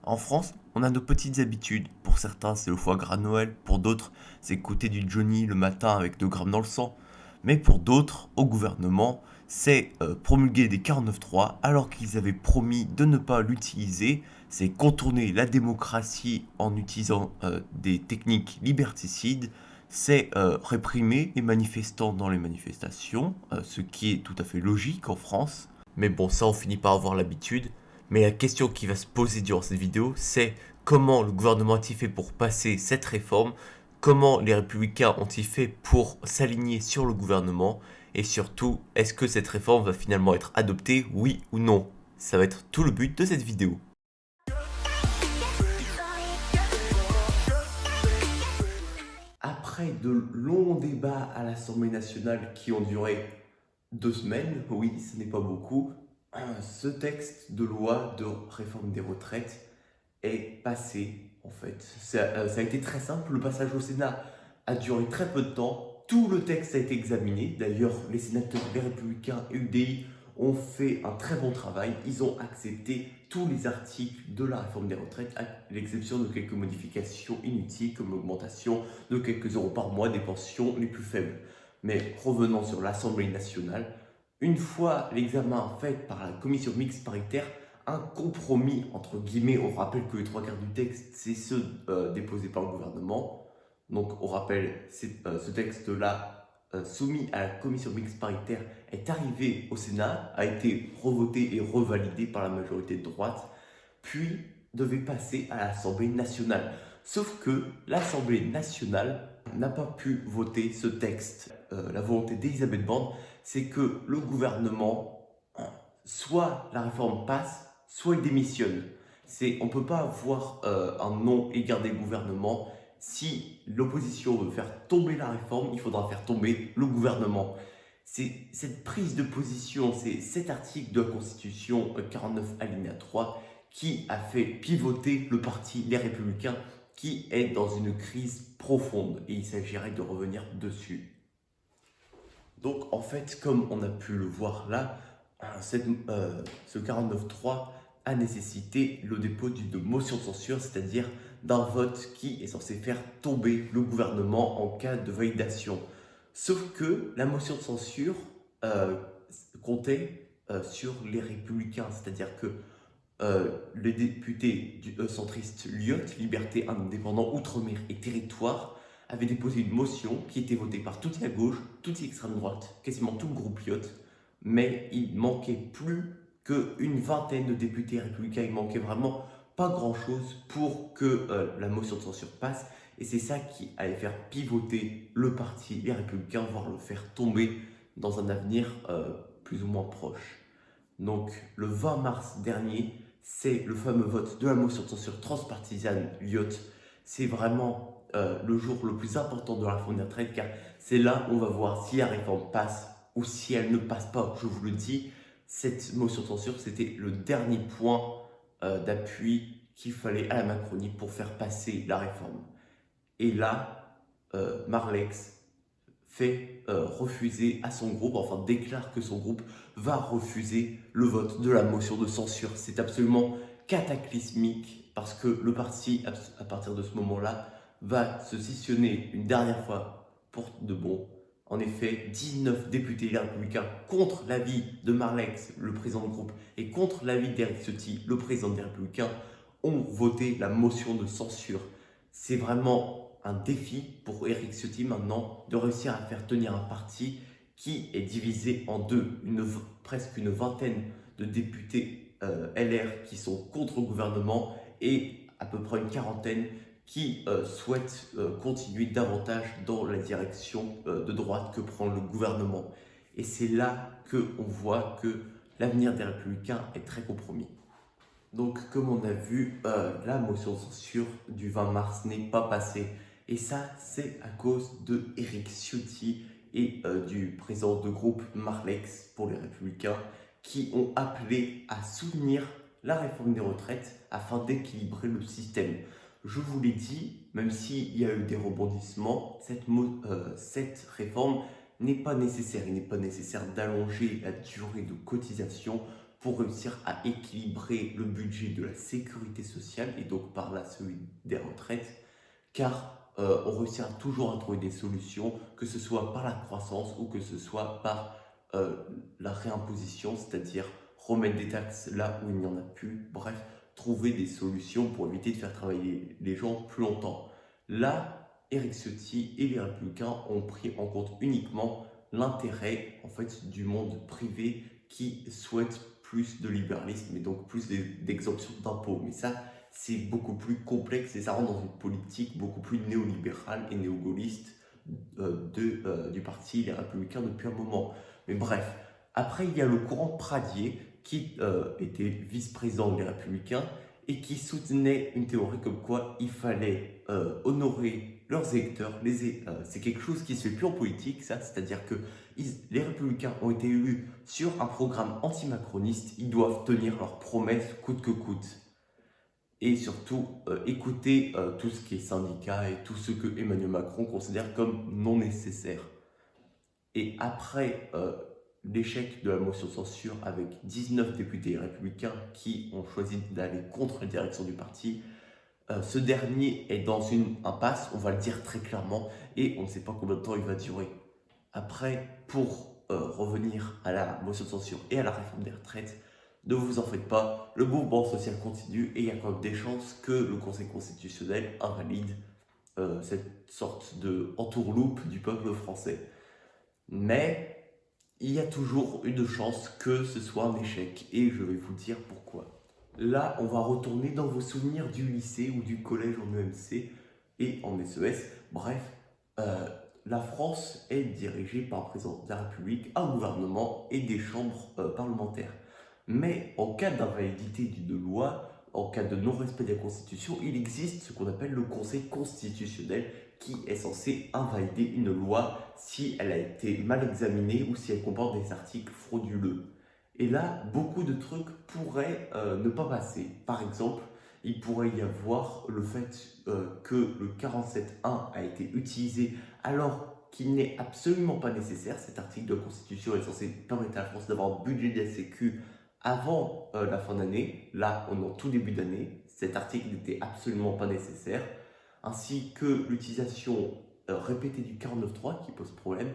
En France, on a nos petites habitudes. Pour certains, c'est le foie gras Noël. Pour d'autres, c'est écouter du Johnny le matin avec 2 grammes dans le sang. Mais pour d'autres, au gouvernement, c'est promulguer des 49.3 alors qu'ils avaient promis de ne pas l'utiliser. C'est contourner la démocratie en utilisant des techniques liberticides. C'est réprimer les manifestants dans les manifestations, ce qui est tout à fait logique en France. Mais bon, ça on finit par avoir l'habitude. Mais la question qui va se poser durant cette vidéo, c'est comment le gouvernement a-t-il fait pour passer cette réforme, comment les républicains ont-ils fait pour s'aligner sur le gouvernement, et surtout, est-ce que cette réforme va finalement être adoptée, oui ou non? Ça va être tout le but de cette vidéo. Après de longs débats à l'Assemblée nationale qui ont duré 2 semaines, oui, ce n'est pas beaucoup, ce texte de loi de réforme des retraites est passé, en fait. Ça a été très simple, le passage au Sénat a duré très peu de temps, tout le texte a été examiné, d'ailleurs les sénateurs des Républicains et UDI ont fait un très bon travail, ils ont accepté tous les articles de la réforme des retraites, à l'exception de quelques modifications inutiles comme l'augmentation de quelques euros par mois des pensions les plus faibles. Mais revenons sur l'Assemblée nationale, une fois l'examen fait par la commission mixte paritaire, un compromis, entre guillemets, on rappelle que les 3 quarts du texte, c'est ceux déposés par le gouvernement. Donc on rappelle, ce texte-là, soumis à la commission mixte paritaire, est arrivé au Sénat, a été revoté et revalidé par la majorité de droite, puis devait passer à l'Assemblée nationale. Sauf que l'Assemblée nationale n'a pas pu voter ce texte. La volonté d'Elisabeth Borne, c'est que le gouvernement, soit la réforme passe, soit il démissionne. On ne peut pas avoir un non et garder le gouvernement. Si l'opposition veut faire tomber la réforme, il faudra faire tomber le gouvernement. C'est cette prise de position, c'est cet article de la Constitution 49 alinéa 3 qui a fait pivoter le parti Les Républicains qui est dans une crise profonde et il s'agirait de revenir dessus. Donc en fait, comme on a pu le voir là, ce 49.3 a nécessité le dépôt d'une motion de censure, c'est-à-dire d'un vote qui est censé faire tomber le gouvernement en cas de validation. Sauf que la motion de censure euh, comptait sur les républicains, c'est-à-dire que les députés du centriste Lyotte, Liberté, Indépendant, Outre-mer et Territoire, avaient déposé une motion qui était votée par toute la gauche, toute l'extrême droite, quasiment tout le groupe Lyotte, mais il manquait plus qu'une vingtaine de députés républicains, il manquait vraiment pas grand-chose pour que la motion de censure passe, et c'est ça qui allait faire pivoter le parti Les Républicains, voire le faire tomber dans un avenir plus ou moins proche. Donc le 20 mars dernier, c'est le fameux vote de la motion de censure transpartisane Lyotte. C'est vraiment le jour le plus important de la réforme des retraites car c'est là où on va voir si la réforme passe ou si elle ne passe pas. Je vous le dis, cette motion de censure, c'était le dernier point d'appui qu'il fallait à la Macronie pour faire passer la réforme. Et là, Marlex fait refuser à son groupe, enfin déclare que son groupe va refuser le vote de la motion de censure. C'est absolument cataclysmique parce que le parti, à partir de ce moment-là, va se scissionner une dernière fois pour de bon. En effet, 19 députés républicains contre l'avis de Marlex, le président du groupe, et contre l'avis d'Éric Ciotti, le président des Républicains, ont voté la motion de censure. C'est vraiment un défi pour Éric Ciotti maintenant de réussir à faire tenir un parti qui est divisé en deux, presque une vingtaine de députés LR qui sont contre le gouvernement et à peu près une quarantaine qui souhaitent continuer davantage dans la direction de droite que prend le gouvernement. Et c'est là qu'on voit que l'avenir des Républicains est très compromis. Donc, comme on a vu, la motion de censure du 20 mars n'est pas passée. Et ça, c'est à cause de Éric Ciotti et du président de groupe Marlex pour les Républicains qui ont appelé à soutenir la réforme des retraites afin d'équilibrer le système. Je vous l'ai dit, même s'il y a eu des rebondissements, cette réforme n'est pas nécessaire. Il n'est pas nécessaire d'allonger la durée de cotisation pour réussir à équilibrer le budget de la sécurité sociale et donc par là celui des retraites, car on réussira toujours à trouver des solutions, que ce soit par la croissance ou que ce soit par euh, la réimposition, c'est-à-dire remettre des taxes là où il n'y en a plus, bref, trouver des solutions pour éviter de faire travailler les gens plus longtemps. Là, Éric Ciotti et les Républicains ont pris en compte uniquement l'intérêt en fait du monde privé qui souhaite plus de libéralisme et donc plus d'exemption d'impôts. Mais ça, c'est beaucoup plus complexe et ça rentre dans une politique beaucoup plus néolibérale et néo-gaulliste du parti Les Républicains depuis un moment. Mais bref, après il y a le courant Pradier qui était vice-président des Républicains et qui soutenait une théorie comme quoi il fallait honorer leurs électeurs. C'est quelque chose qui se fait plus en politique, ça, c'est-à-dire que les Républicains ont été élus sur un programme anti-macroniste, ils doivent tenir leurs promesses coûte que coûte. Et surtout, écouter tout ce qui est syndicat et tout ce que Emmanuel Macron considère comme non nécessaire. Et après l'échec de la motion de censure avec 19 députés républicains qui ont choisi d'aller contre la direction du parti, ce dernier est dans une impasse, on va le dire très clairement, et on ne sait pas combien de temps il va durer. Après, pour revenir à la motion de censure et à la réforme des retraites, ne vous en faites pas, le mouvement social continue et il y a quand même des chances que le Conseil constitutionnel invalide cette sorte de entourloupe du peuple français. Mais il y a toujours une chance que ce soit un échec et je vais vous dire pourquoi. Là, on va retourner dans vos souvenirs du lycée ou du collège en EMC et en SES. Bref, la France est dirigée par un président de la République, un gouvernement et des chambres parlementaires. Mais en cas d'invalidité d'une loi, en cas de non-respect de la Constitution, il existe ce qu'on appelle le Conseil constitutionnel qui est censé invalider une loi si elle a été mal examinée ou si elle comporte des articles frauduleux. Et là, beaucoup de trucs pourraient ne pas passer. Par exemple, il pourrait y avoir le fait que le 47.1 a été utilisé alors qu'il n'est absolument pas nécessaire. Cet article de la Constitution est censé permettre à la France d'avoir un budget de la Sécu avant la fin d'année. Là, on est en tout début d'année. Cet article n'était absolument pas nécessaire. Ainsi que l'utilisation répétée du 49.3 qui pose problème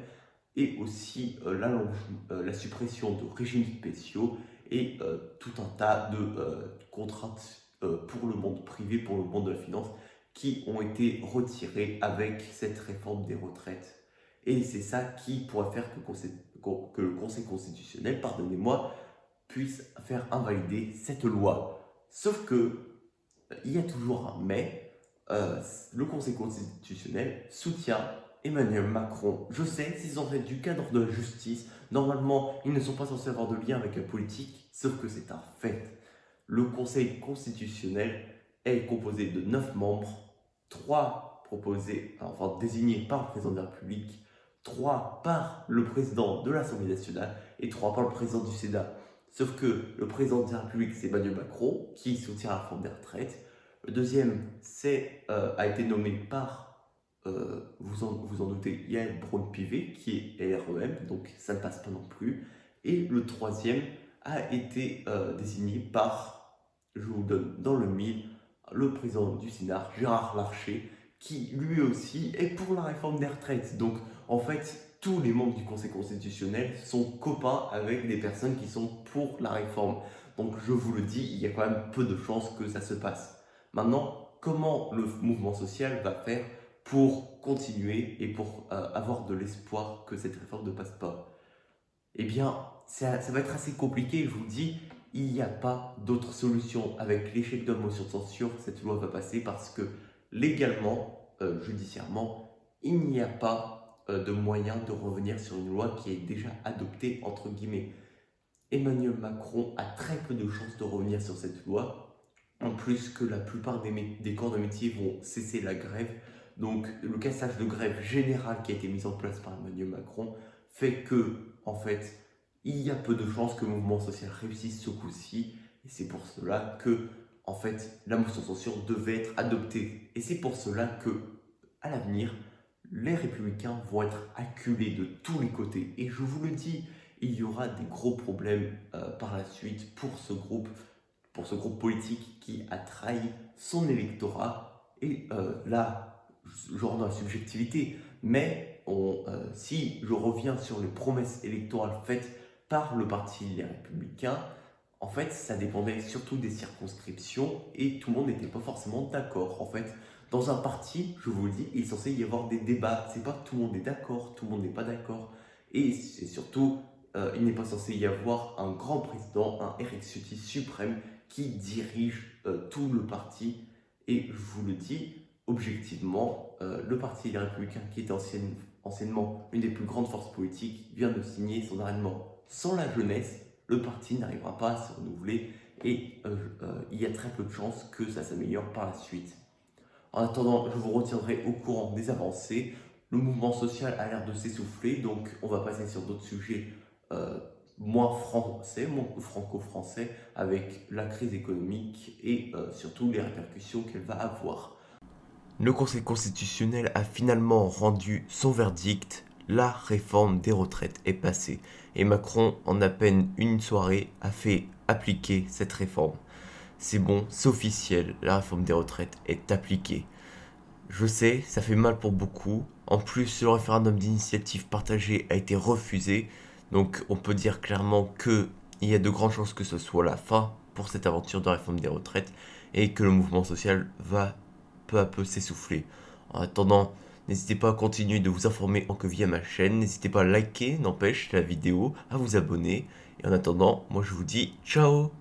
et aussi la suppression de régimes spéciaux et tout un tas de contraintes pour le monde privé, pour le monde de la finance, qui ont été retirées avec cette réforme des retraites. Et c'est ça qui pourrait faire que le Conseil constitutionnel, pardonnez-moi, puisse faire invalider cette loi. Sauf que il y a toujours un mais, le Conseil constitutionnel soutient Emmanuel Macron. Je sais, s'ils sont du cadre de la justice, normalement, ils ne sont pas censés avoir de lien avec la politique, sauf que c'est un fait. Le Conseil constitutionnel est composé de 9 membres, 3 désignés par le président de la République, 3 par le président de l'Assemblée nationale et 3 par le président du Sénat. Sauf que le président de la République, c'est Emmanuel Macron, qui soutient la réforme des retraites. Le deuxième a été nommé par, vous en doutez, Yael Braun-Pivet, qui est LREM, donc ça ne passe pas non plus. Et le troisième a été désigné par, je vous donne dans le mille, le président du Sénat, Gérard Larcher, qui lui aussi est pour la réforme des retraites. Donc en fait, tous les membres du Conseil constitutionnel sont copains avec des personnes qui sont pour la réforme. Donc je vous le dis, il y a quand même peu de chances que ça se passe. Maintenant, comment le mouvement social va faire pour continuer et pour avoir de l'espoir que cette réforme ne passe pas? Eh bien, ça va être assez compliqué, je vous le dis, il n'y a pas d'autre solution. Avec l'échec de la motion de censure, cette loi va passer parce que légalement, judiciairement, il n'y a pas de moyen de revenir sur une loi qui est déjà adoptée, entre guillemets. Emmanuel Macron a très peu de chances de revenir sur cette loi, en plus que la plupart des corps de métier vont cesser la grève. Donc le cassage de grève générale qui a été mis en place par Emmanuel Macron fait que, en fait, il y a peu de chances que le mouvement social réussisse ce coup-ci. Et c'est pour cela que, en fait, la motion de censure devait être adoptée. Et c'est pour cela que, à l'avenir, les républicains vont être acculés de tous les côtés. Et je vous le dis, il y aura des gros problèmes par la suite pour ce groupe politique qui a trahi son électorat. Et là, je rentre dans la subjectivité, mais si je reviens sur les promesses électorales faites par le parti Les Républicains, en fait, ça dépendait surtout des circonscriptions et tout le monde n'était pas forcément d'accord. En fait, dans un parti, je vous le dis, il est censé y avoir des débats. C'est pas tout le monde est d'accord, tout le monde n'est pas d'accord. Et c'est surtout, il n'est pas censé y avoir un grand président, un exécutif suprême qui dirige tout le parti. Et je vous le dis, objectivement, le parti Les Républicains, qui était anciennement une des plus grandes forces politiques, vient de signer son arrêtement. Sans la jeunesse, le parti n'arrivera pas à se renouveler et il y a très peu de chances que ça s'améliore par la suite. En attendant, je vous retiendrai au courant des avancées. Le mouvement social a l'air de s'essouffler, donc on va passer sur d'autres sujets moins français, moins franco-français, avec la crise économique et surtout les répercussions qu'elle va avoir. Le Conseil constitutionnel a finalement rendu son verdict. La réforme des retraites est passée et Macron, en à peine une soirée, a fait appliquer cette réforme. C'est bon, c'est officiel, la réforme des retraites est appliquée. Je sais, ça fait mal pour beaucoup. En plus, le référendum d'initiative partagée a été refusé. Donc on peut dire clairement qu'il y a de grandes chances que ce soit la fin pour cette aventure de réforme des retraites et que le mouvement social va peu à peu s'essouffler. En attendant, n'hésitez pas à continuer de vous informer en que via ma chaîne. N'hésitez pas à liker, n'empêche, la vidéo, à vous abonner. Et en attendant, moi je vous dis ciao!